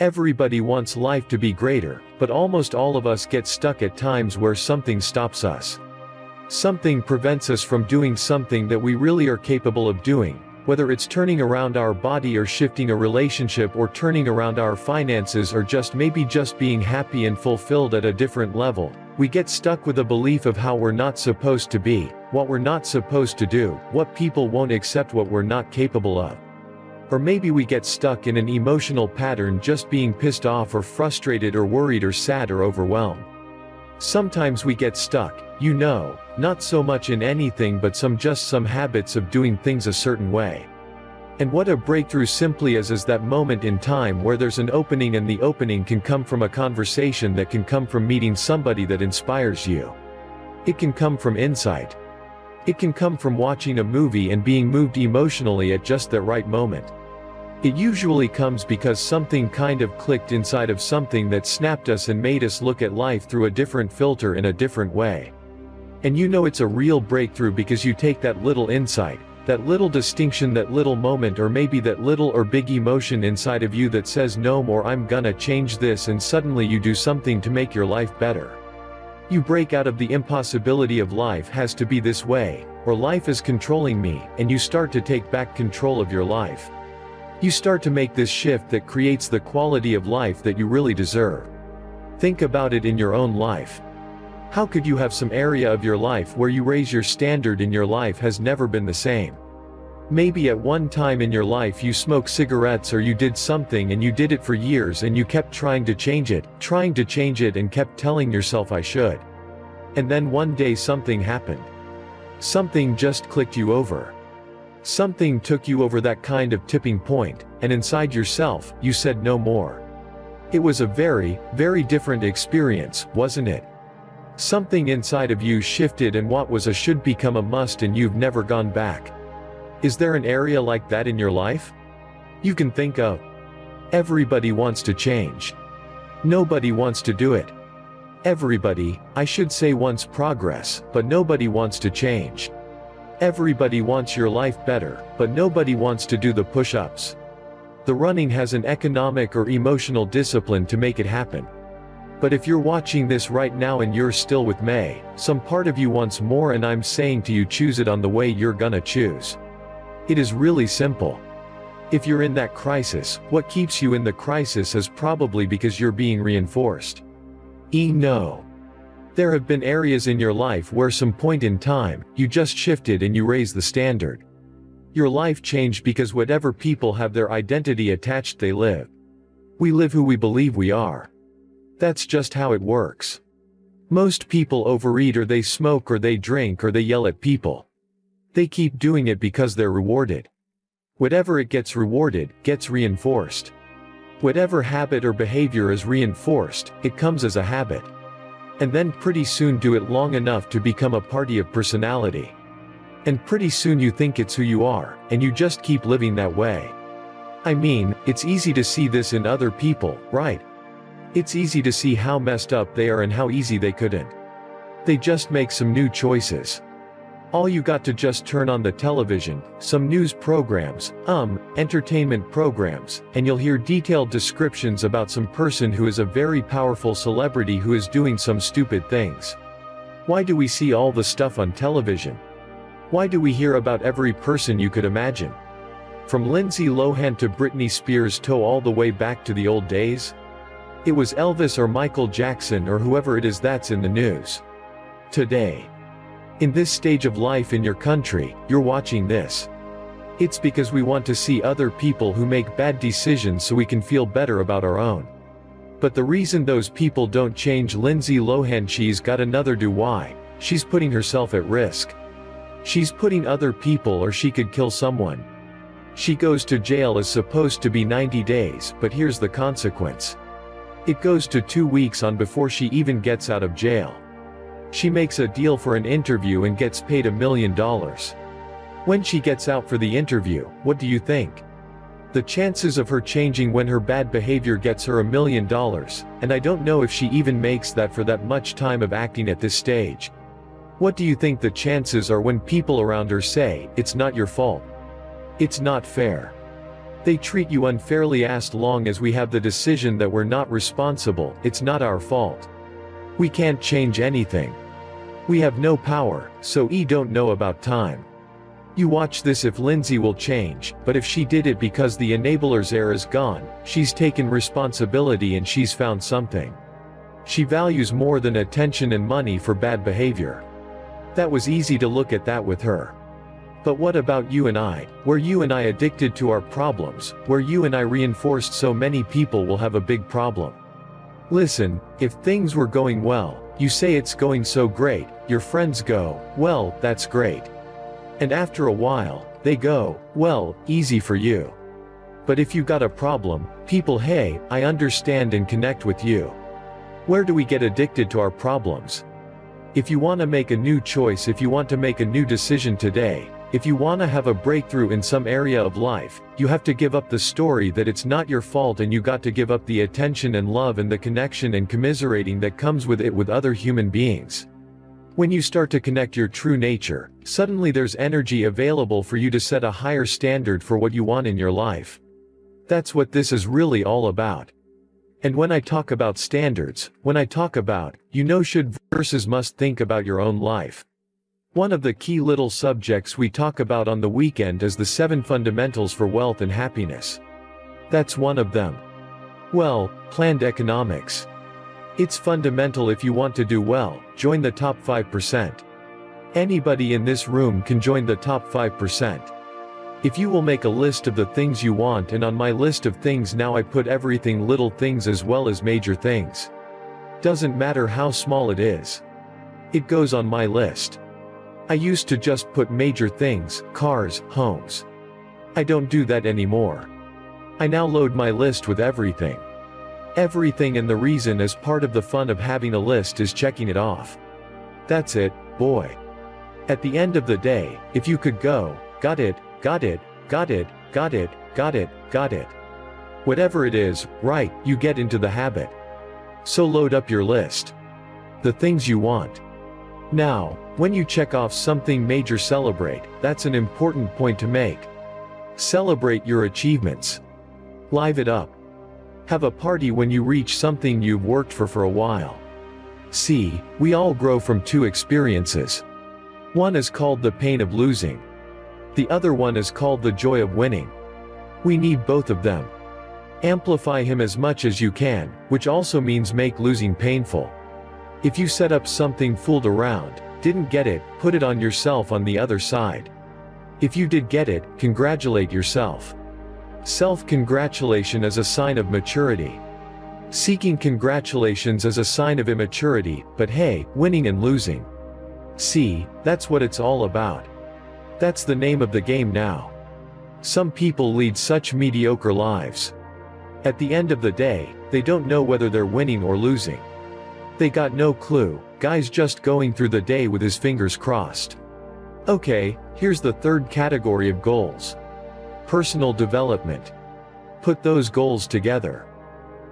Everybody wants life to be greater, but almost all of us get stuck at times where something stops us. Something prevents us from doing something that we really are capable of doing, whether it's turning around our body or shifting a relationship or turning around our finances or maybe just being happy and fulfilled at a different level. We get stuck with a belief of how we're not supposed to be, what we're not supposed to do, what people won't accept, what we're not capable of. Or maybe we get stuck in an emotional pattern, just being pissed off or frustrated or worried or sad or overwhelmed. Sometimes we get stuck, not so much in anything but some habits of doing things a certain way. And what a breakthrough simply is that moment in time where there's an opening, and the opening can come from a conversation, that can come from meeting somebody that inspires you. It can come from insight. It can come from watching a movie and being moved emotionally at just that right moment. It usually comes because something kind of clicked inside of something that snapped us and made us look at life through a different filter, in a different way. And it's a real breakthrough because you take that little insight, that little distinction, that little moment, or maybe that little or big emotion inside of you that says no more, I'm gonna change this, and suddenly you do something to make your life better. You break out of the impossibility of life has to be this way, or life is controlling me, and you start to take back control of your life. You start to make this shift that creates the quality of life that you really deserve. Think about it in your own life. How could you have some area of your life where you raise your standard and your life has never been the same? Maybe at one time in your life you smoked cigarettes, or you did something and you did it for years and you kept trying to change it and kept telling yourself I should. And then one day something happened. Something just clicked you over. Something took you over that kind of tipping point, and inside yourself, you said no more. It was a very, very different experience, wasn't it? Something inside of you shifted, and what was a should become a must, and you've never gone back. Is there an area like that in your life? You can think of. Everybody wants to change. Nobody wants to do it. Everybody, I should say, wants progress, but nobody wants to change. Everybody wants your life better, but nobody wants to do the push-ups. The running has an economic or emotional discipline to make it happen. But if you're watching this right now and you're still with me, some part of you wants more, and I'm saying to you, choose it on the way you're gonna choose. It is really simple. If you're in that crisis, what keeps you in the crisis is probably because you're being reinforced. No. There have been areas in your life where some point in time, you just shifted and you raised the standard. Your life changed because whatever people have their identity attached, they live. We live who we believe we are. That's just how it works. Most people overeat, or they smoke, or they drink, or they yell at people. They keep doing it because they're rewarded. Whatever it gets rewarded, gets reinforced. Whatever habit or behavior is reinforced, it comes as a habit. And then pretty soon do it long enough to become a part of personality. And pretty soon you think it's who you are, and you just keep living that way. I mean, it's easy to see this in other people, right? It's easy to see how messed up they are and how easy they couldn't. They just make some new choices. All you got to just turn on the television, some news programs, entertainment programs, and you'll hear detailed descriptions about some person who is a very powerful celebrity who is doing some stupid things. Why do we see all the stuff on television? Why do we hear about every person you could imagine? From Lindsay Lohan to Britney Spears to all the way back to the old days? It was Elvis or Michael Jackson or whoever it is that's in the news. Today, in this stage of life in your country, you're watching this. It's because we want to see other people who make bad decisions so we can feel better about our own. But the reason those people don't change, Lindsay Lohan, she's got another do why. She's putting herself at risk. She's putting other people, or she could kill someone. She goes to jail, is supposed to be 90 days, but here's the consequence. It goes to 2 weeks on before she even gets out of jail. She makes a deal for an interview and gets paid $1 million. When she gets out for the interview, what do you think? The chances of her changing when her bad behavior gets her $1 million, and I don't know if she even makes that for that much time of acting at this stage. What do you think the chances are when people around her say, it's not your fault? It's not fair. They treat you unfairly as long as we have the decision that we're not responsible, it's not our fault. We can't change anything. We have no power, so don't know about time. You watch this if Lindsay will change, but if she did it because the enabler's era's gone, she's taken responsibility and she's found something she values more than attention and money for bad behavior. That was easy to look at that with her. But what about you and I? Were you and I addicted to our problems? Were you and I reinforced so many people will have a big problem? Listen, if things were going well, you say it's going so great, your friends go, well, that's great. And after a while, they go, well, easy for you. But if you got a problem, people, hey, I understand and connect with you. Where do we get addicted to our problems? If you want to make a new choice, if you want to make a new decision today, if you want to have a breakthrough in some area of life, you have to give up the story that it's not your fault, and you got to give up the attention and love and the connection and commiserating that comes with it with other human beings. When you start to connect your true nature, suddenly there's energy available for you to set a higher standard for what you want in your life. That's what this is really all about. And when I talk about standards, when I talk about, should versus must, think about your own life. One of the key little subjects we talk about on the weekend is the 7 fundamentals for wealth and happiness. That's one of them. Well, planned economics. It's fundamental if you want to do well, join the top 5%. Anybody in this room can join the top 5%. If you will make a list of the things you want, and on my list of things now I put everything, little things as well as major things. Doesn't matter how small it is. It goes on my list. I used to just put major things, cars, homes. I don't do that anymore. I now load my list with everything. Everything, and the reason is part of the fun of having a list is checking it off. That's it, boy. At the end of the day, if you could go, got it, got it, got it, got it, got it, got it. Whatever it is, right, you get into the habit. So load up your list. The things you want. Now, when you check off something major, celebrate. That's an important point to make. Celebrate your achievements. Live it up. Have a party when you reach something you've worked for a while. See, we all grow from 2 experiences. One is called the pain of losing. The other one is called the joy of winning. We need both of them. Amplify him as much as you can, which also means make losing painful. If you set up something, fooled around, didn't get it, put it on yourself on the other side. If you did get it, congratulate yourself. Self-congratulation is a sign of maturity. Seeking congratulations is a sign of immaturity, but hey, winning and losing. See, that's what it's all about. That's the name of the game now. Some people lead such mediocre lives. At the end of the day, they don't know whether they're winning or losing. They got no clue, guy's just going through the day with his fingers crossed. Okay, here's the third category of goals. Personal development. Put those goals together.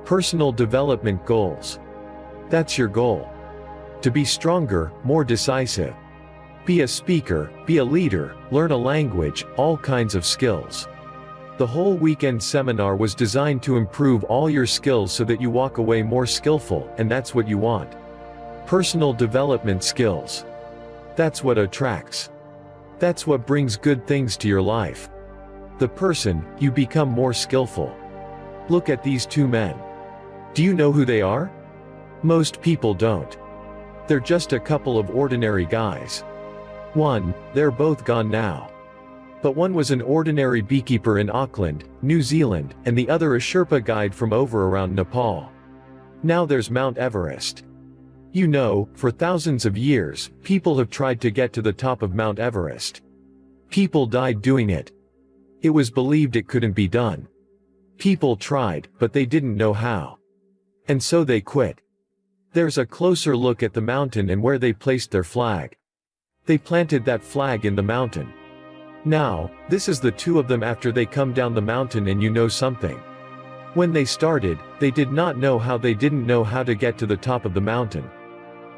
Personal development goals. That's your goal. To be stronger, more decisive. Be a speaker, be a leader, learn a language, all kinds of skills. The whole weekend seminar was designed to improve all your skills so that you walk away more skillful, and that's what you want. Personal development skills. That's what attracts. That's what brings good things to your life. The person, you become more skillful. Look at these 2 men. Do you know who they are? Most people don't. They're just a couple of ordinary guys. One, they're both gone now. But one was an ordinary beekeeper in Auckland, New Zealand, and the other a Sherpa guide from over around Nepal. Now there's Mount Everest. You know, for thousands of years, people have tried to get to the top of Mount Everest. People died doing it. It was believed it couldn't be done. People tried, but they didn't know how. And so they quit. There's a closer look at the mountain and where they placed their flag. They planted that flag in the mountain. Now, this is the 2 of them after they come down the mountain, and you know something. When they started, they did not know how, they didn't know how to get to the top of the mountain.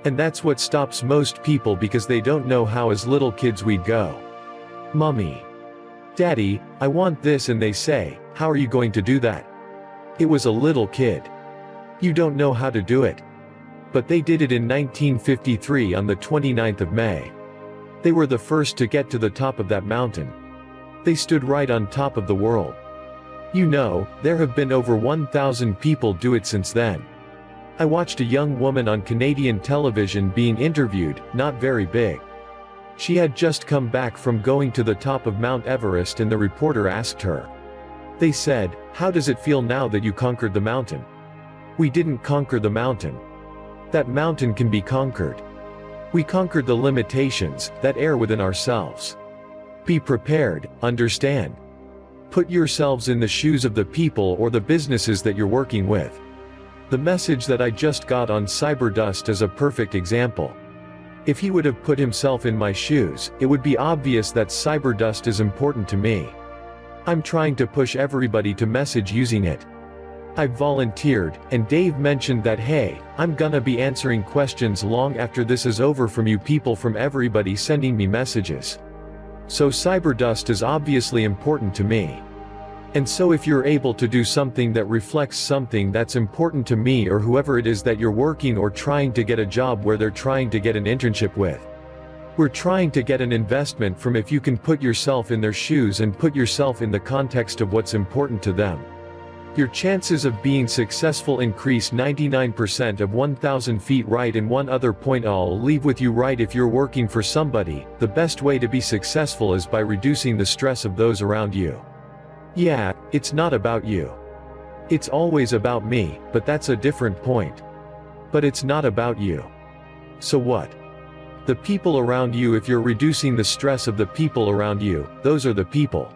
And that's what stops most people, because they don't know how. As little kids we'd go, "Mummy, Daddy, I want this," and they say, How are you going to do that? It was a little kid. You don't know how to do it. But they did it in 1953 on the 29th of May. They were the first to get to the top of that mountain. They stood right on top of the world. You know, there have been over 1,000 people do it since then. I watched a young woman on Canadian television being interviewed, not very big. She had just come back from going to the top of Mount Everest and the reporter asked her. They said, "How does it feel now that you conquered the mountain?" We didn't conquer the mountain. That mountain can be conquered. We conquered the limitations that are within ourselves. Be prepared, understand. Put yourselves in the shoes of the people or the businesses that you're working with. The message that I just got on Cyberdust is a perfect example. If he would have put himself in my shoes, it would be obvious that Cyberdust is important to me. I'm trying to push everybody to message using it. I've volunteered, and Dave mentioned that hey, I'm gonna be answering questions long after this is over from you people from everybody sending me messages. So Cyberdust is obviously important to me. And so if you're able to do something that reflects something that's important to me or whoever it is that you're working or trying to get a job where they're trying to get an internship with. We're trying to get an investment from if you can put yourself in their shoes and put yourself in the context of what's important to them. Your chances of being successful increase 99% of 1,000 feet right. And one other point I'll leave with you right, if you're working for somebody, the best way to be successful is by reducing the stress of those around you. Yeah, it's not about you. It's always about me, but that's a different point. But it's not about you. So what? The people around you. If you're reducing the stress of the people around you, those are the people.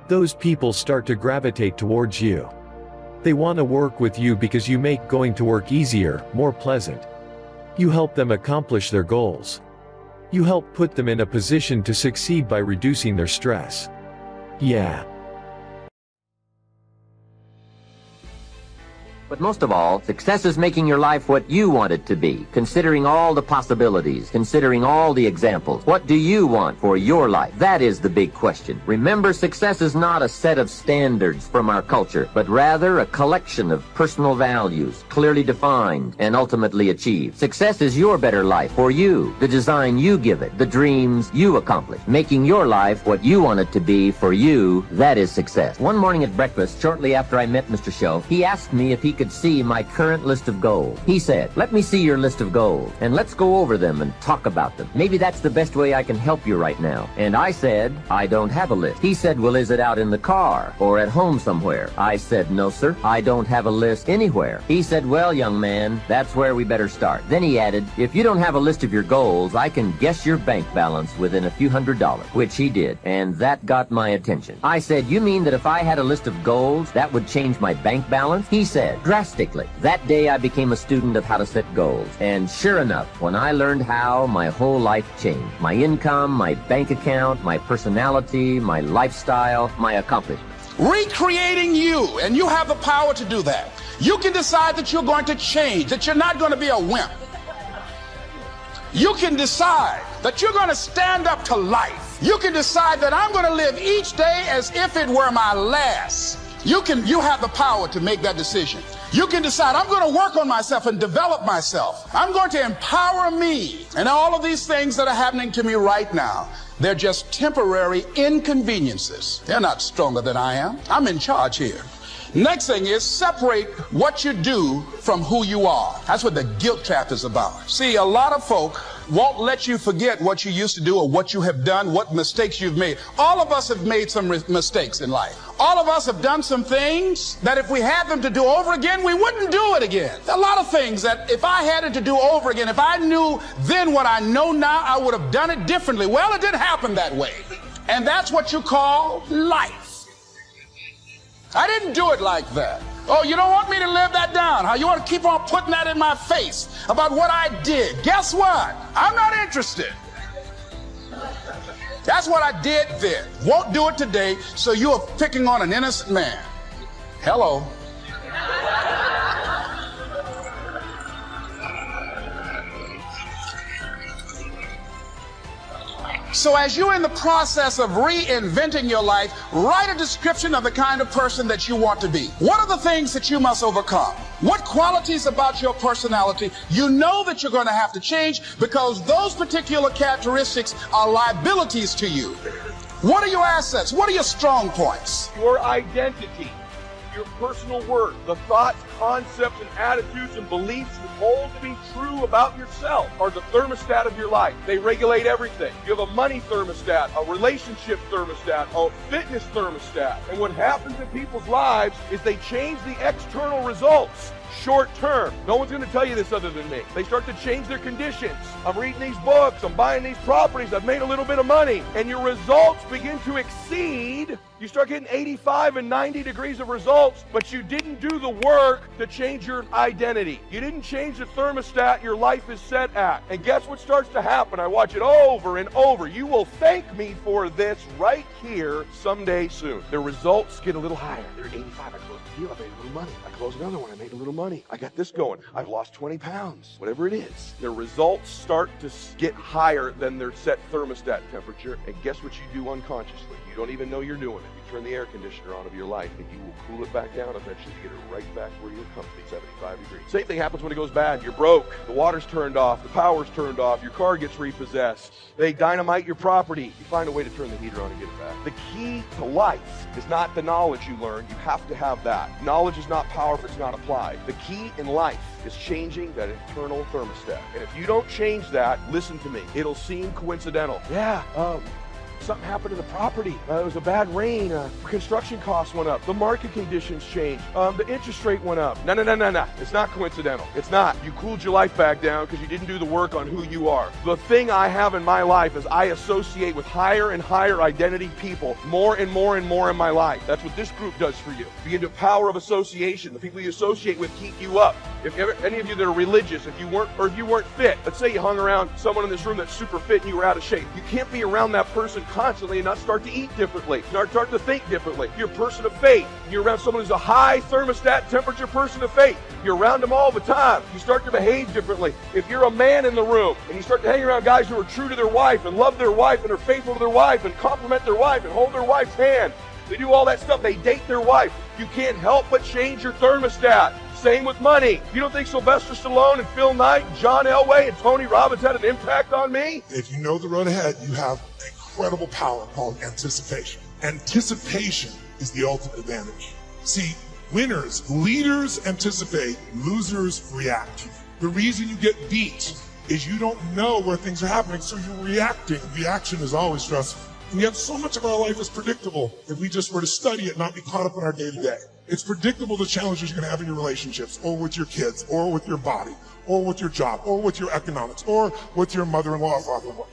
Those people start to gravitate towards you. They want to work with you because you make going to work easier, more pleasant. You help them accomplish their goals. You help put them in a position to succeed by reducing their stress. Yeah. But most of all, success is making your life what you want it to be, considering all the possibilities, considering all the examples. What do you want for your life? That is the big question. Remember, success is not a set of standards from our culture, but rather a collection of personal values, clearly defined and ultimately achieved. Success is your better life for you, the design you give it, the dreams you accomplish. Making your life what you want it to be for you, that is success. One morning at breakfast, shortly after I met Mr. Show, he asked me if he could see my current list of goals. He said, "Let me see your list of goals, and let's go over them and talk about them. Maybe that's the best way I can help you right now." And I said, "I don't have a list." He said, "Well, is it out in the car or at home somewhere?" I said, "No, sir, I don't have a list anywhere." He said, "Well, young man, that's where we better start." Then he added, "If you don't have a list of your goals, I can guess your bank balance within a few $100s, which he did, and that got my attention. I said, "You mean that if I had a list of goals, that would change my bank balance?" He said, "Drastically." That day I became a student of how to set goals, and sure enough, when I learned how, my whole life changed. My income, my bank account, my personality, my lifestyle, my accomplishments. Recreating you, and you have the power to do that. You can decide that you're going to change, that you're not going to be a wimp. You can decide that you're going to stand up to life. You can decide that I'm going to live each day as if it were my last. You have the power to make that decision. You can decide, I'm going to work on myself and develop myself. I'm going to empower me. And all of these things that are happening to me right now, they're just temporary inconveniences. They're not stronger than I am. I'm in charge here. Next thing is separate what you do from who you are. That's what the guilt trap is about. See, a lot of folk won't let you forget what you used to do or what you have done, what mistakes you've made. All of us have made some mistakes in life. All of us have done some things that if we had them to do over again, we wouldn't do it again. A lot of things that if I had it to do over again, if I knew then what I know now, I would have done it differently. Well, it didn't happen that way. And that's what you call life. I didn't do it like that. Oh, you don't want me to live that down, huh? You want to keep on putting that in my face about what I did. Guess what? I'm not interested. That's what I did then. Won't do it today, so you are picking on an innocent man. Hello. So as you're in the process of reinventing your life, write a description of the kind of person that you want to be. What are the things that you must overcome? What qualities about your personality you know that you're going to have to change because those particular characteristics are liabilities to you? What are your assets? What are your strong points? Your identity, your personal worth, the thoughts, concepts, and attitudes and beliefs you hold to be true about yourself are the thermostat of your life. They regulate everything. You have a money thermostat, a relationship thermostat, a fitness thermostat. And what happens in people's lives is they change the external results short term. No one's going to tell you this other than me. They start to change their conditions. I'm reading these books, I'm buying these properties, I've made a little bit of money, and your results begin to exceed. You start getting 85 and 90 degrees of results, but you didn't do the work to change your identity. You didn't change the thermostat your life is set at. And guess what starts to happen? I watch it over and over. You will thank me for this right here someday soon. The results get a little higher. They're 85. I closed the deal. I made a little money. I closed another one. I made a little money. I got this going. I've lost 20 pounds. Whatever it is. The results start to get higher than their set thermostat temperature. And guess what you do unconsciously? You don't even know you're doing it. You turn the air conditioner on of your life and you will cool it back down eventually to get it right back where you're comfy, 75 degrees. Same thing happens when it goes bad. You're broke. The water's turned off. The power's turned off. Your car gets repossessed. They dynamite your property. You find a way to turn the heater on and get it back. The key to life is not the knowledge you learn. You have to have that. Knowledge is not power if it's not applied. The key in life is changing that internal thermostat. And if you don't change that, listen to me. It'll seem coincidental. Yeah, something happened to the property. It was a bad rain. Construction costs went up. The market conditions changed. The interest rate went up. No. It's not coincidental. It's not. You cooled your life back down because you didn't do the work on who you are. The thing I have in my life is I associate with higher and higher identity people more and more and more in my life. That's what this group does for you. Begin to power of association. The people you associate with keep you up. If any of you that are religious, if you weren't fit, let's say you hung around someone in this room that's super fit and you were out of shape. You can't be around that person constantly and not start to eat differently, start to think differently. You're a person of faith. You're around someone who's a high thermostat temperature person of faith. You're around them all the time. You start to behave differently. If you're a man in the room and you start to hang around guys who are true to their wife and love their wife and are faithful to their wife and compliment their wife and hold their wife's hand, they do all that stuff. They date their wife. You can't help but change your thermostat. Same with money. You don't think Sylvester Stallone and Phil Knight and John Elway and Tony Robbins had an impact on me? If you know the road ahead, you have incredible power called anticipation. Anticipation is the ultimate advantage. See, winners, leaders anticipate, losers react. The reason you get beat is you don't know where things are happening, so you're reacting. Reaction is always stressful. And yet so much of our life is predictable if we just were to study it, not be caught up in our day-to-day. It's predictable the challenges you're going to have in your relationships, or with your kids, or with your body, or with your job, or with your economics, or with your mother-in-law or father-in-law.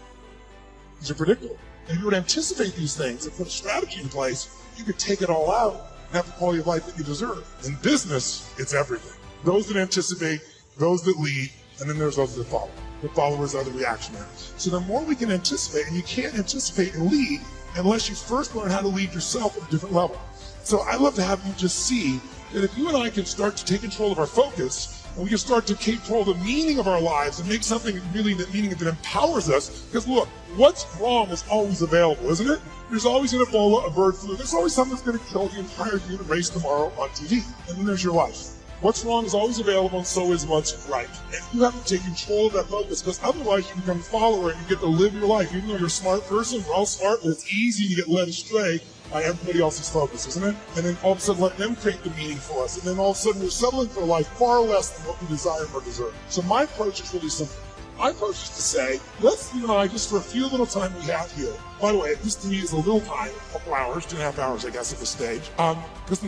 These are predictable. And if you would anticipate these things and put a strategy in place, you could take it all out and have the quality of life that you deserve. In business, it's everything. Those that anticipate, those that lead, and then there's those that follow. The followers are the reactionaries. So the more we can anticipate, and you can't anticipate and lead unless you first learn how to lead yourself at a different level. So I'd love to have you just see that if you and I can start to take control of our focus, and we can start to control the meaning of our lives and make something really that meaning that empowers us, because look, what's wrong is always available, isn't it? There's always an Ebola, a bird flu, there's always something that's going to kill the entire human race tomorrow on TV, and then there's your life. What's wrong is always available, and so is what's right. And you have to take control of that focus, because otherwise you become a follower and you get to live your life. Even though you're a smart person, we're all smart, but it's easy to get led astray by everybody else's focus, isn't it? And then all of a sudden let them create the meaning for us. And then all of a sudden we're settling for a life far less than what we desire or deserve. So my approach is really simple. My approach is to say, let's, you and I, just for a few little time we have here. By the way, this to me is a little time, a couple hours, 2.5 hours, I guess, at this stage. Because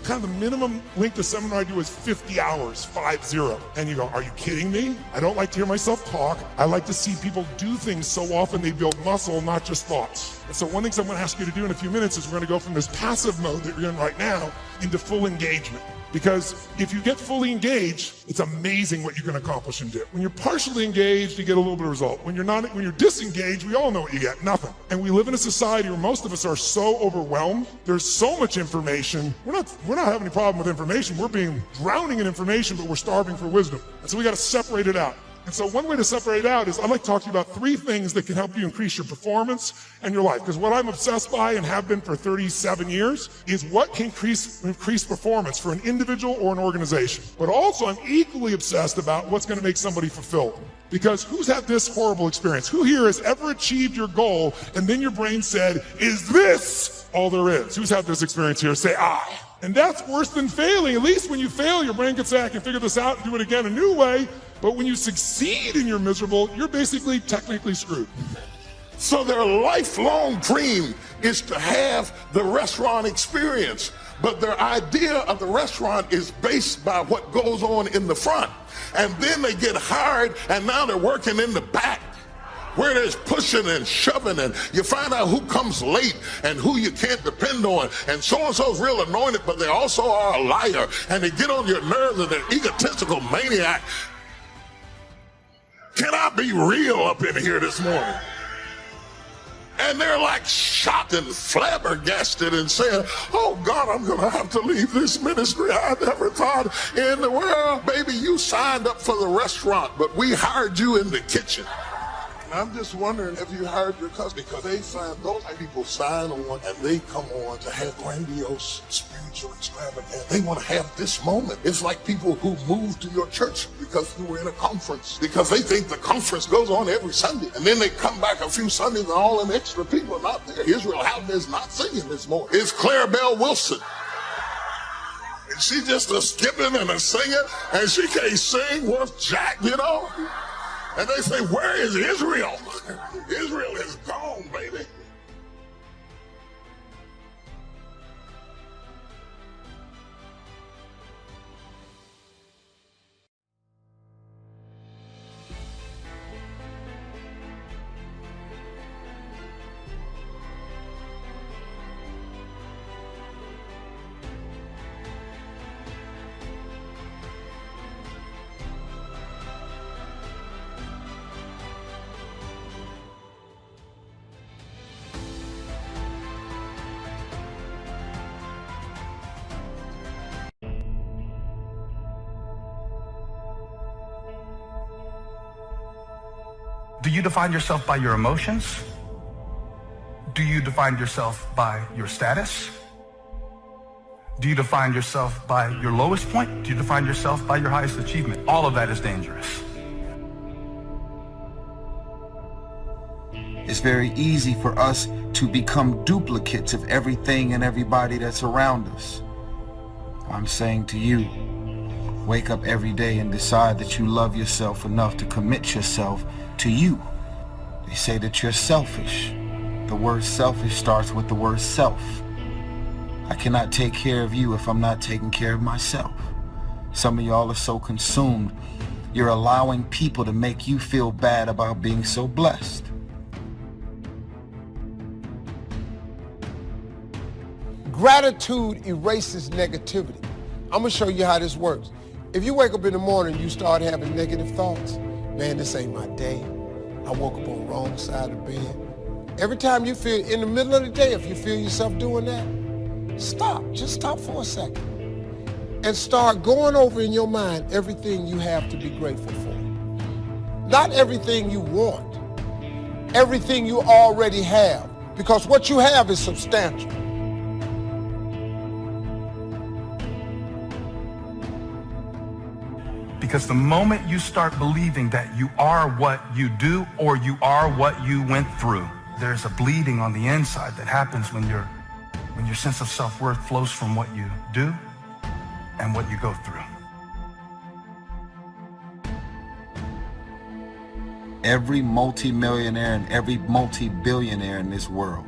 kind of the minimum length of seminar I do is 50 hours, 50. And you go, are you kidding me? I don't like to hear myself talk. I like to see people do things so often they build muscle, not just thoughts. And so one thing I'm going to ask you to do in a few minutes is we're going to go from this passive mode that you're in right now into full engagement. Because if you get fully engaged, it's amazing what you can accomplish and do. When you're partially engaged, you get a little bit of result. When you're disengaged, we all know what you get, nothing. And we live in a society where most of us are so overwhelmed. There's so much information. We're not having any problem with information. We're being drowning in information, but we're starving for wisdom. And so we got to separate it out. And so one way to separate it out is I'd like to talk to you about 3 things that can help you increase your performance and your life. Because what I'm obsessed by and have been for 37 years is what can increase performance for an individual or an organization. But also I'm equally obsessed about what's going to make somebody fulfilled. Because who's had this horrible experience? Who here has ever achieved your goal and then your brain said, is this all there is? Who's had this experience here? Say, I. And that's worse than failing. At least when you fail, your brain can say, I can figure this out and do it again a new way. But when you succeed and you're miserable, you're basically technically screwed. So their lifelong dream is to have the restaurant experience. But their idea of the restaurant is based by what goes on in the front. And then they get hired and now they're working in the back, where there's pushing and shoving, and you find out who comes late and who you can't depend on, and so-and-so's real anointed, but they also are a liar, and they get on your nerves and they're egotistical maniac. Can I be real up in here this morning? And they're like shocked and flabbergasted and saying, oh God, I'm gonna have to leave this ministry. I never thought in the world. Baby, you signed up for the restaurant, but we hired you in the kitchen. I'm just wondering if you hired your cousin, because they sign, those people sign on and they come on to have grandiose spiritual extravagance. They want to have this moment. It's like people who move to your church because you were in a conference, because they think the conference goes on every Sunday. And then they come back a few Sundays and all them extra people are not there. Israel Houghton is not singing this morning. It's Clarabelle Wilson. And she just a skipping and a singing, and she can't sing worth jack, you know? And they say, where is Israel? Israel is gone, baby. Do you define yourself by your emotions? Do you define yourself by your status? Do you define yourself by your lowest point? Do you define yourself by your highest achievement? All of that is dangerous. It's very easy for us to become duplicates of everything and everybody that's around us. I'm saying to you, wake up every day and decide that you love yourself enough to commit yourself to you. They say that you're selfish. The word selfish starts with the word self. I cannot take care of you if I'm not taking care of myself. Some of y'all are so consumed, you're allowing people to make you feel bad about being so blessed. Gratitude erases negativity. I'm gonna show you how this works. If you wake up in the morning and you start having negative thoughts, man, this ain't my day. I woke up on the wrong side of the bed. Every time you feel, in the middle of the day, if you feel yourself doing that, stop. Just stop for a second. And start going over in your mind everything you have to be grateful for. Not everything you want, everything you already have. Because what you have is substantial. Because the moment you start believing that you are what you do or you are what you went through, there's a bleeding on the inside that happens when your sense of self-worth flows from what you do and what you go through. Every multimillionaire and every multi-billionaire in this world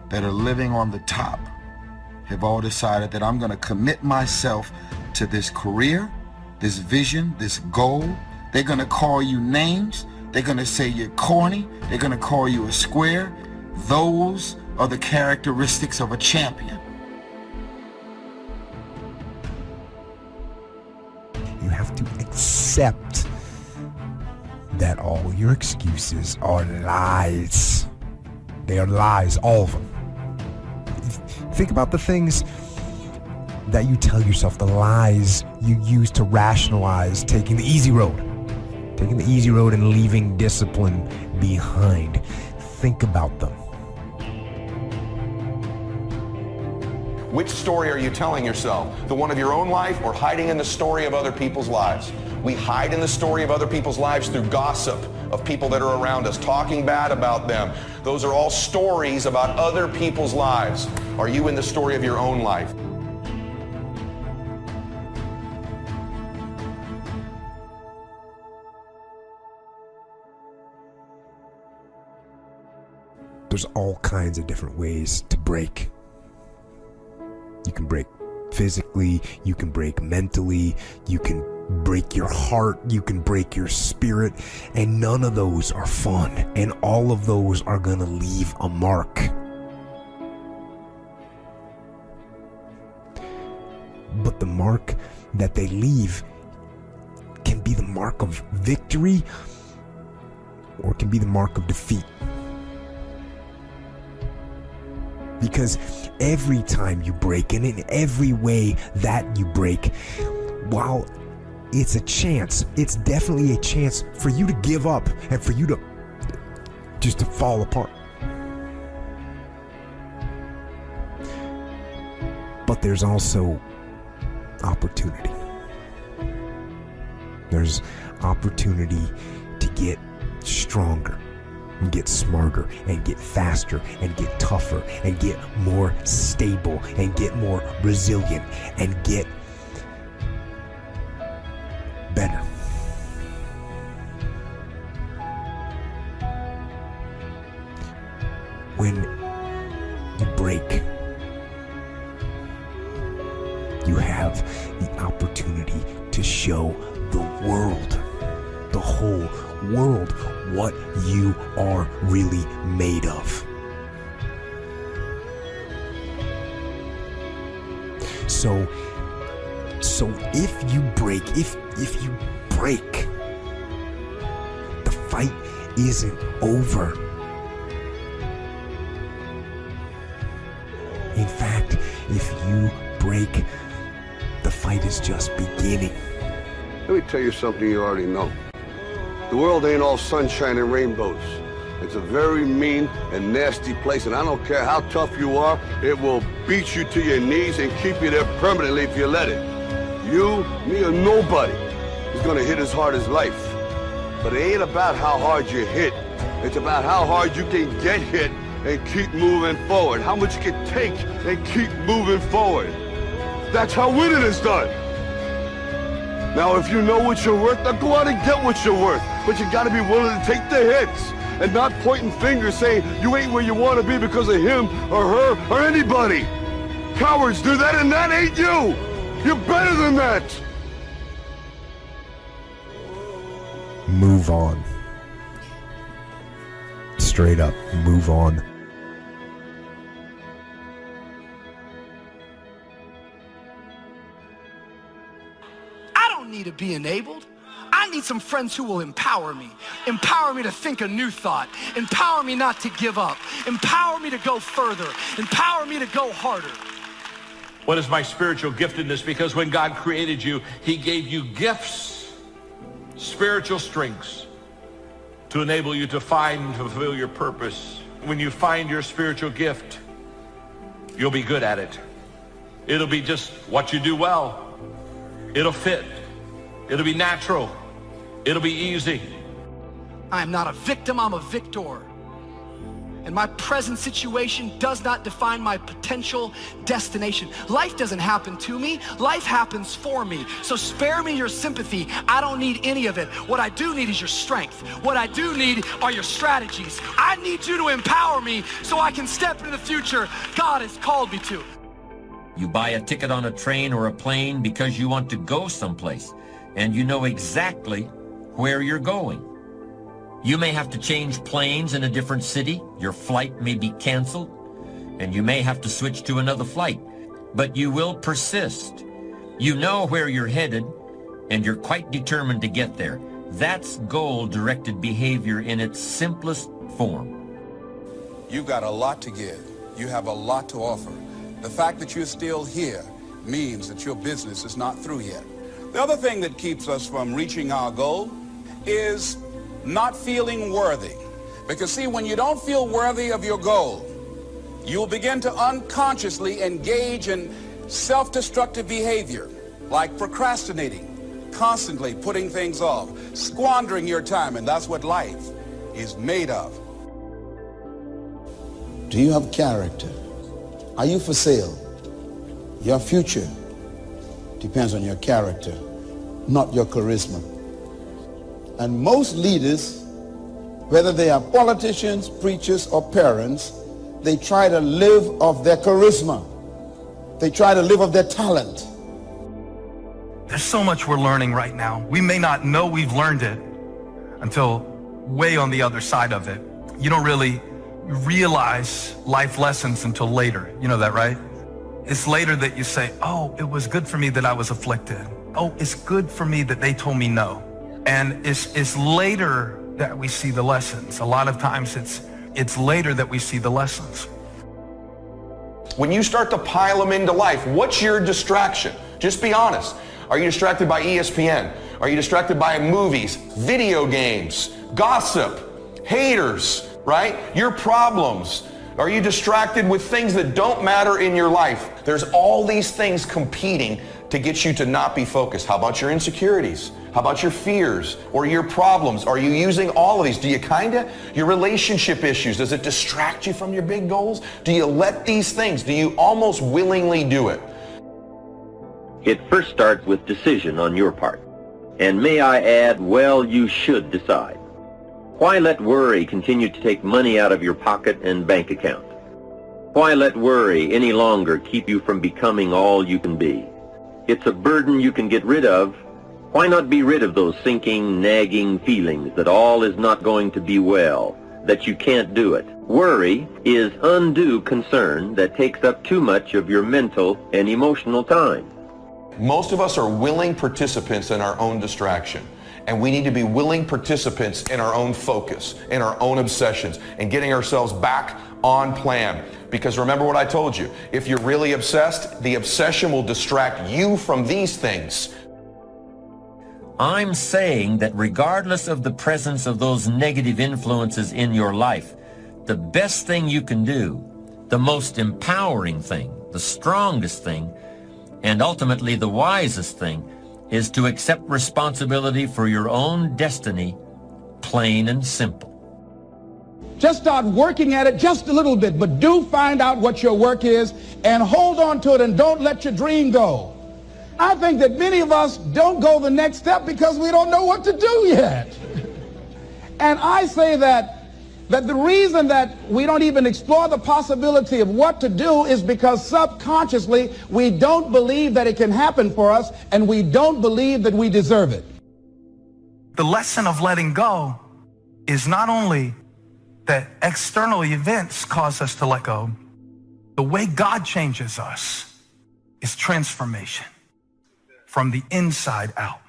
that are living on the top have all decided that I'm going to commit myself to this career, this vision, this goal. They're gonna call you names. They're gonna say you're corny. They're gonna call you a square. Those are the characteristics of a champion. You have to accept that all your excuses are lies. They are lies, all of them. Think about the things that you tell yourself, the lies you use to rationalize taking the easy road, taking the easy road and leaving discipline behind. Think about them. Which story are you telling yourself? The one of your own life or hiding in the story of other people's lives? We hide in the story of other people's lives through gossip of people that are around us, talking bad about them. Those are all stories about other people's lives. Are you in the story of your own life? There's all kinds of different ways to break. You can break physically, you can break mentally, you can break your heart, you can break your spirit, and none of those are fun, and all of those are gonna leave a mark. But the mark that they leave can be the mark of victory, or it can be the mark of defeat. Because every time you break, and in every way that you break, while it's a chance, it's definitely a chance for you to give up and for you to just to fall apart. But there's also opportunity. There's opportunity to get stronger, and get smarter, and get faster, and get tougher, and get more stable, and get more resilient, and get better. When you break, you have the opportunity to show the world, the whole world, what you are really made of. So if you break, if you break, the fight isn't over. In fact, if you break, the fight is just beginning. Let me tell you something you already know. The world ain't all sunshine and rainbows. It's a very mean and nasty place, and I don't care how tough you are, it will beat you to your knees and keep you there permanently if you let it. You, me, or nobody is gonna hit as hard as life. But it ain't about how hard you hit. It's about how hard you can get hit and keep moving forward. How much you can take and keep moving forward. That's how winning is done. Now, if you know what you're worth, now go out and get what you're worth. But you gotta be willing to take the hits and not pointing fingers saying you ain't where you want to be because of him or her or anybody. Cowards do that, and that ain't you. You're better than that. Move on. Straight up, move on. Need to be enabled. I need some friends who will empower me to think a new thought, empower me not to give up, empower me to go further, empower me to go harder. What is my spiritual giftedness? Because when God created you, he gave you gifts, spiritual strengths to enable you to find and fulfill your purpose. When you find your spiritual gift, you'll be good at it. It'll be just what you do well. It'll fit. It'll be natural. It'll be easy. I am not a victim, I'm a victor. And my present situation does not define my potential destination. Life doesn't happen to me, life happens for me. So spare me your sympathy, I don't need any of it. What I do need is your strength. What I do need are your strategies. I need you to empower me so I can step into the future God has called me to. You buy a ticket on a train or a plane because you want to go someplace, and you know exactly where you're going. You may have to change planes in a different city, your flight may be canceled, and you may have to switch to another flight, but you will persist. You know where you're headed, and you're quite determined to get there. That's goal-directed behavior in its simplest form. You've got a lot to give. You have a lot to offer. The fact that you're still here means that your business is not through yet. The other thing that keeps us from reaching our goal is not feeling worthy. Because see, when you don't feel worthy of your goal, you'll begin to unconsciously engage in self-destructive behavior, like procrastinating, constantly putting things off, squandering your time, and that's what life is made of. Do you have character? Are you for sale? Your future depends on your character, not your charisma. And most leaders, whether they are politicians, preachers, or parents, they try to live off their charisma. They try to live off their talent. There's so much we're learning right now. We may not know we've learned it until way on the other side of it. You don't really realize life lessons until later. You know that, right? It's later that you say, oh, it was good for me that I was afflicted. Oh, it's good for me that they told me no. And it's later that we see the lessons. A lot of times it's later that we see the lessons. When you start to pile them into life, what's your distraction? Just be honest. Are you distracted by ESPN? Are you distracted by movies, video games, gossip, haters, right? Your problems. Are you distracted with things that don't matter in your life? There's all these things competing to get you to not be focused. How about your insecurities? How about your fears or your problems? Are you using all of these? Do you your relationship issues, does it distract you from your big goals? Do you let these things, do you almost willingly do it? It first starts with decision on your part. And may I add, well, you should decide. Why let worry continue to take money out of your pocket and bank account? Why let worry any longer keep you from becoming all you can be? It's a burden you can get rid of. Why not be rid of those sinking, nagging feelings that all is not going to be well, that you can't do it? Worry is undue concern that takes up too much of your mental and emotional time. Most of us are willing participants in our own distraction. And we need to be willing participants in our own focus, in our own obsessions, and getting ourselves back on plan. Because remember what I told you, if you're really obsessed, the obsession will distract you from these things. I'm saying that regardless of the presence of those negative influences in your life, the best thing you can do, the most empowering thing, the strongest thing, and ultimately the wisest thing, is to accept responsibility for your own destiny, plain and simple. Just start working at it just a little bit, but do find out what your work is and hold on to it and don't let your dream go. I think that many of us don't go the next step because we don't know what to do yet. And I say that the reason that we don't even explore the possibility of what to do is because subconsciously we don't believe that it can happen for us, and we don't believe that we deserve it. The lesson of letting go is not only that external events cause us to let go. The way God changes us is transformation from the inside out.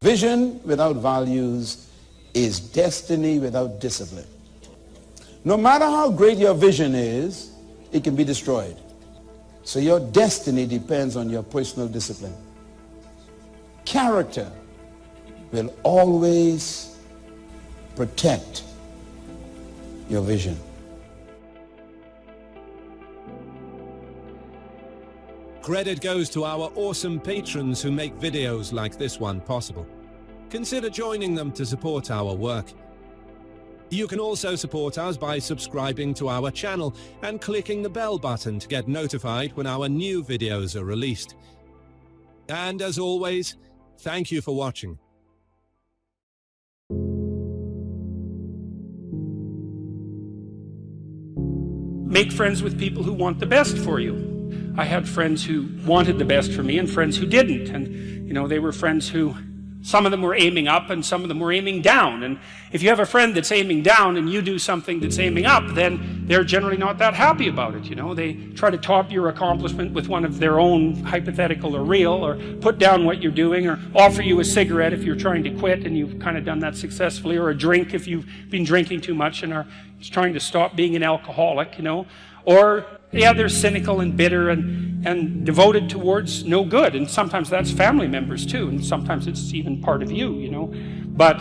Vision without values is destiny without discipline. No matter how great your vision is, it can be destroyed. So your destiny depends on your personal discipline. Character will always protect your vision. Credit goes to our awesome patrons who make videos like this one possible. Consider joining them to support our work. You can also support us by subscribing to our channel and clicking the bell button to get notified when our new videos are released. And as always, thank you for watching. Make friends with people who want the best for you. I had friends who wanted the best for me and friends who didn't. And, they were friends who, some of them were aiming up and some of them were aiming down. And if you have a friend that's aiming down and you do something that's aiming up, then they're generally not that happy about it. They try to top your accomplishment with one of their own, hypothetical or real, or put down what you're doing, or offer you a cigarette if you're trying to quit and you've kind of done that successfully, or a drink if you've been drinking too much and are trying to stop being an alcoholic, Or, yeah, they're cynical and bitter and devoted towards no good. And sometimes that's family members too. And sometimes it's even part of you, you know. But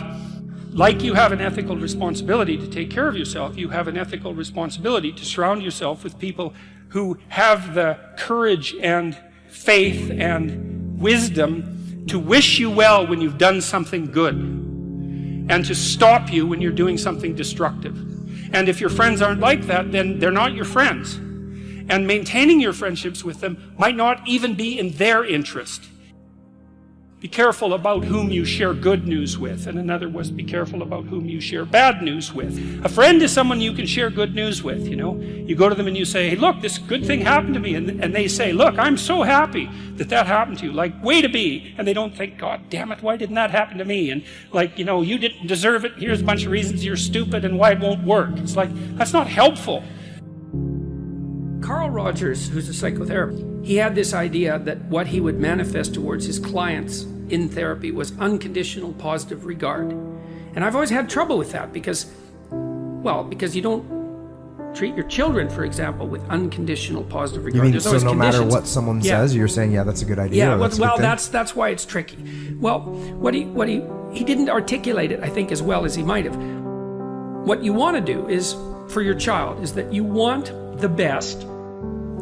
like you have an ethical responsibility to take care of yourself, you have an ethical responsibility to surround yourself with people who have the courage and faith and wisdom to wish you well when you've done something good, and to stop you when you're doing something destructive. And if your friends aren't like that, then they're not your friends. And maintaining your friendships with them might not even be in their interest. Be careful about whom you share good news with. And in other words, be careful about whom you share bad news with. A friend is someone you can share good news with, you know. You go to them and you say, hey, look, this good thing happened to me. And they say, look, I'm so happy that that happened to you. Like, way to be. And they don't think, God damn it, why didn't that happen to me? And like, you know, you didn't deserve it. Here's a bunch of reasons you're stupid and why it won't work. It's like, that's not helpful. Carl Rogers, who's a psychotherapist, he had this idea that what he would manifest towards his clients in therapy was unconditional positive regard. And I've always had trouble with that because you don't treat your children, for example, with unconditional positive regard. You mean There's so always no matter conditions. what someone says, you're saying, yeah, that's a good idea? Yeah, that's a good thing? that's why it's tricky. Well, what he didn't articulate it, I think, as well as he might have. What you want to do is, for your child, is that you want the best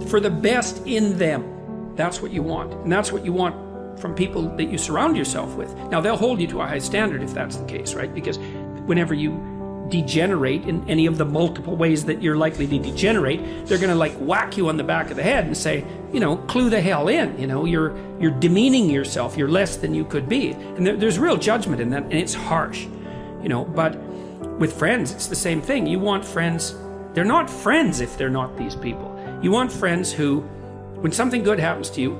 for the best in them. That's what you want. And that's what you want from people that you surround yourself with. Now, they'll hold you to a high standard if that's the case, right? Because whenever you degenerate in any of the multiple ways that you're likely to degenerate, they're going to like whack you on the back of the head and say, you know, clue the hell in. You know, you're demeaning yourself. You're less than you could be. And there's real judgment in that, and it's harsh. You know, but with friends, it's the same thing. You want friends. They're not friends if they're not these people. You want friends who, when something good happens to you,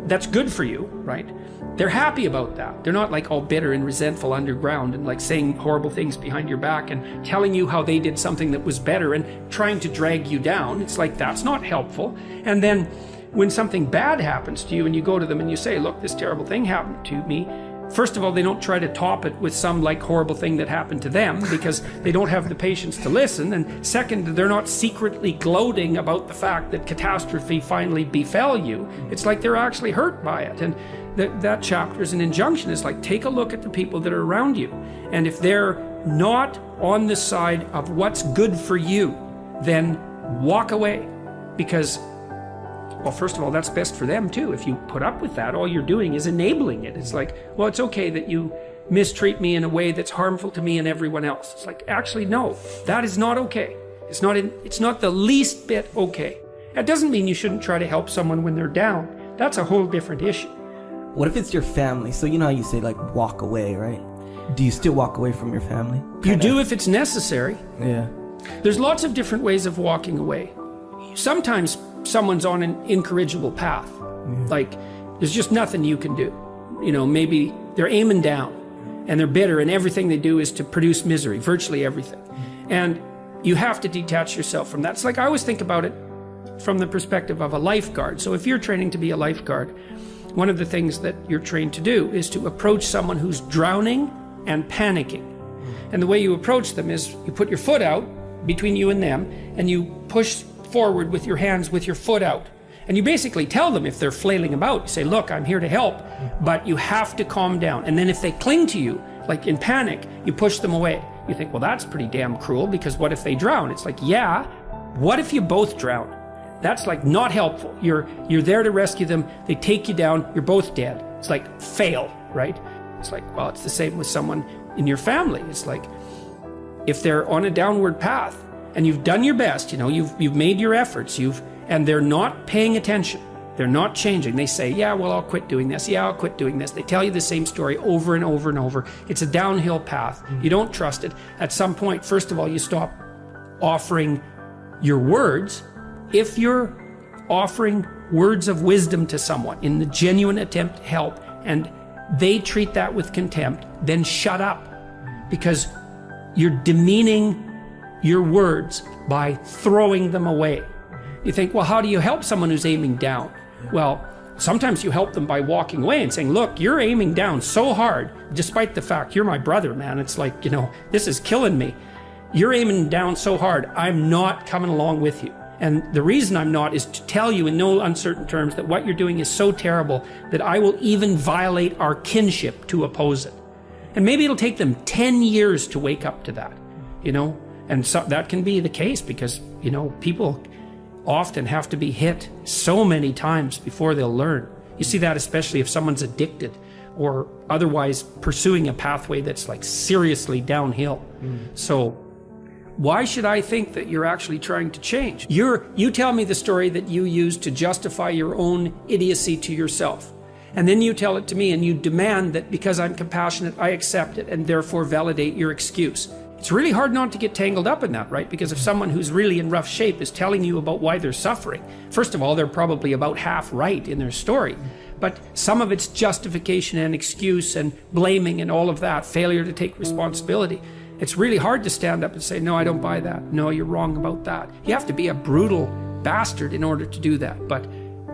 that's good for you, right? They're happy about that. They're not like all bitter and resentful underground and like saying horrible things behind your back and telling you how they did something that was better and trying to drag you down. It's like, that's not helpful. And then when something bad happens to you and you go to them and you say, look, this terrible thing happened to me. First of all, they don't try to top it with some like horrible thing that happened to them because they don't have the patience to listen. And second, they're not secretly gloating about the fact that catastrophe finally befell you. It's like they're actually hurt by it. And that chapter is an injunction. It's like, take a look at the people that are around you. And if they're not on the side of what's good for you, then walk away. Because, well, first of all, that's best for them too. If you put up with that, all you're doing is enabling it. It's like, well, it's okay that you mistreat me in a way that's harmful to me and everyone else. It's like, actually, no, that is not okay. It's not the least bit okay. That doesn't mean you shouldn't try to help someone when they're down. That's a whole different issue. What if it's your family? So you know how you say like walk away, right? Do you still walk away from your family? You do if it's necessary. Yeah. There's lots of different ways of walking away. Sometimes someone's on an incorrigible path. Like, there's just nothing you can do. You know, maybe they're aiming down and they're bitter and everything they do is to produce misery, virtually everything. And you have to detach yourself from that. It's like, I always think about it from the perspective of a lifeguard. So if you're training to be a lifeguard, one of the things that you're trained to do is to approach someone who's drowning and panicking. And the way you approach them is you put your foot out between you and them and you push forward with your hands with your foot out. And you basically tell them if they're flailing about, you say, look, I'm here to help, but you have to calm down. And then if they cling to you, like in panic, you push them away. You think, well, that's pretty damn cruel because what if they drown? It's like, yeah, what if you both drown? That's like not helpful. You're there to rescue them. They take you down. You're both dead. It's like fail, right? It's like, well, it's the same with someone in your family. It's like, if they're on a downward path, and you've done your best, you know, you've made your efforts, and they're not paying attention. They're not changing. They say, yeah, well, I'll quit doing this. Yeah, I'll quit doing this. They tell you the same story over and over and over. It's a downhill path. You don't trust it. At some point, first of all, you stop offering your words. If you're offering words of wisdom to someone in the genuine attempt to help, and they treat that with contempt, then shut up. Because you're demeaning your words by throwing them away. You think, well, how do you help someone who's aiming down? Well, sometimes you help them by walking away and saying, look, you're aiming down so hard, despite the fact you're my brother, man. It's like, you know, this is killing me. You're aiming down so hard, I'm not coming along with you. And the reason I'm not is to tell you in no uncertain terms that what you're doing is so terrible that I will even violate our kinship to oppose it. And maybe it'll take them 10 years to wake up to that, you know? And so that can be the case because, you know, people often have to be hit so many times before they'll learn. You see that especially if someone's addicted or otherwise pursuing a pathway that's like seriously downhill. So why should I think that you're actually trying to change? You tell me the story that you use to justify your own idiocy to yourself. And then you tell it to me and you demand that because I'm compassionate, I accept it and therefore validate your excuse. It's really hard not to get tangled up in that, right? Because if someone who's really in rough shape is telling you about why they're suffering, first of all, they're probably about half right in their story. But some of it's justification and excuse and blaming and all of that, failure to take responsibility. It's really hard to stand up and say, no, I don't buy that. No, you're wrong about that. You have to be a brutal bastard in order to do that. But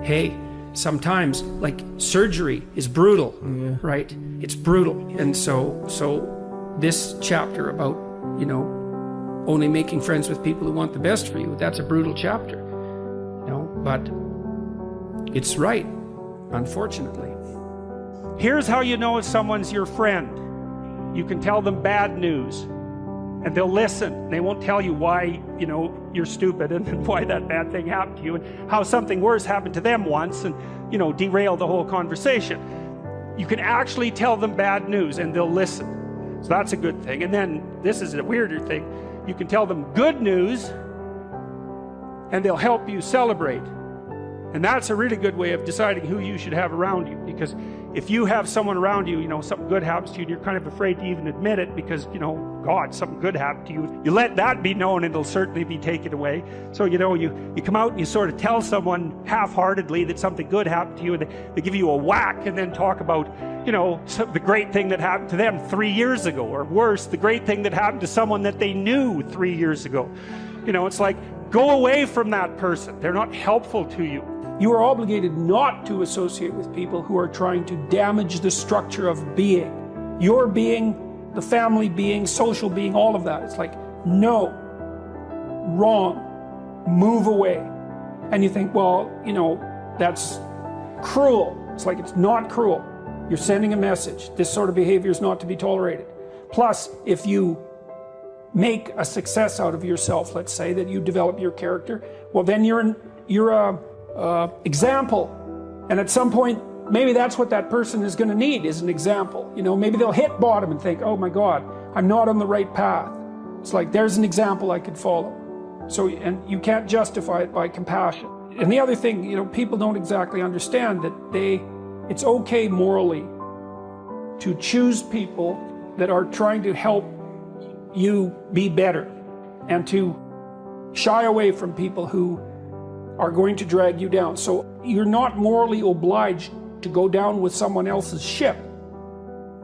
hey, sometimes like surgery is brutal, right? It's brutal. And so this chapter about, you know, only making friends with people who want the best for you, that's a brutal chapter, you know, but it's right, unfortunately. Here's how you know if someone's your friend. You can tell them bad news and they'll listen. They won't tell you why, you know, you're stupid and why that bad thing happened to you and how something worse happened to them once and, you know, derail the whole conversation. You can actually tell them bad news and they'll listen. So that's a good thing. And then this is a weirder thing. You can tell them good news and they'll help you celebrate. And that's a really good way of deciding who you should have around you, because if you have someone around you, you know, something good happens to you and you're kind of afraid to even admit it because, you know, God, something good happened to you. You let that be known and it'll certainly be taken away. So, you know, you come out and you sort of tell someone half-heartedly that something good happened to you and they give you a whack and then talk about, you know, the great thing that happened to them 3 years ago, or worse, the great thing that happened to someone that they knew 3 years ago. You know, it's like, go away from that person. They're not helpful to you. You are obligated not to associate with people who are trying to damage the structure of being. Your being, the family being, social being, all of that. It's like, no, wrong, move away. And you think, well, you know, that's cruel. It's like, it's not cruel. You're sending a message. This sort of behavior is not to be tolerated. Plus, if you make a success out of yourself, let's say that you develop your character, well, then you're a example. And at some point, maybe that's what that person is going to need, is an example. You know, maybe they'll hit bottom and think, oh my God, I'm not on the right path. It's like, there's an example I could follow. So, and you can't justify it by compassion. And the other thing, you know, people don't exactly understand that it's okay morally to choose people that are trying to help you be better and to shy away from people who are going to drag you down. So you're not morally obliged to go down with someone else's ship.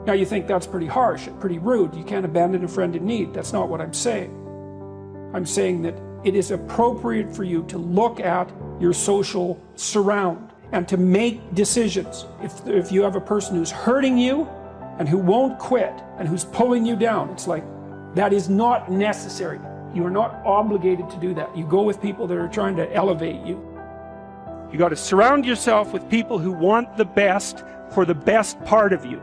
Now you think that's pretty harsh, pretty rude. You can't abandon a friend in need. That's not what I'm saying. I'm saying that it is appropriate for you to look at your social surround and to make decisions. If you have a person who's hurting you and who won't quit and who's pulling you down, it's like, that is not necessary. You are not obligated to do that. You go with people that are trying to elevate you. You got to surround yourself with people who want the best for the best part of you.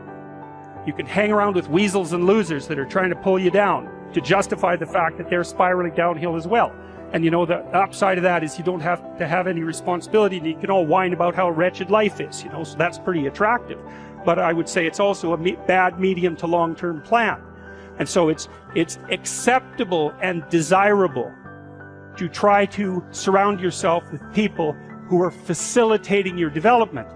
You can hang around with weasels and losers that are trying to pull you down to justify the fact that they're spiraling downhill as well. And you know, the upside of that is you don't have to have any responsibility, and you can all whine about how wretched life is, you know, so that's pretty attractive. But I would say it's also a bad medium to long-term plan. And so it's acceptable and desirable to try to surround yourself with people who are facilitating your development.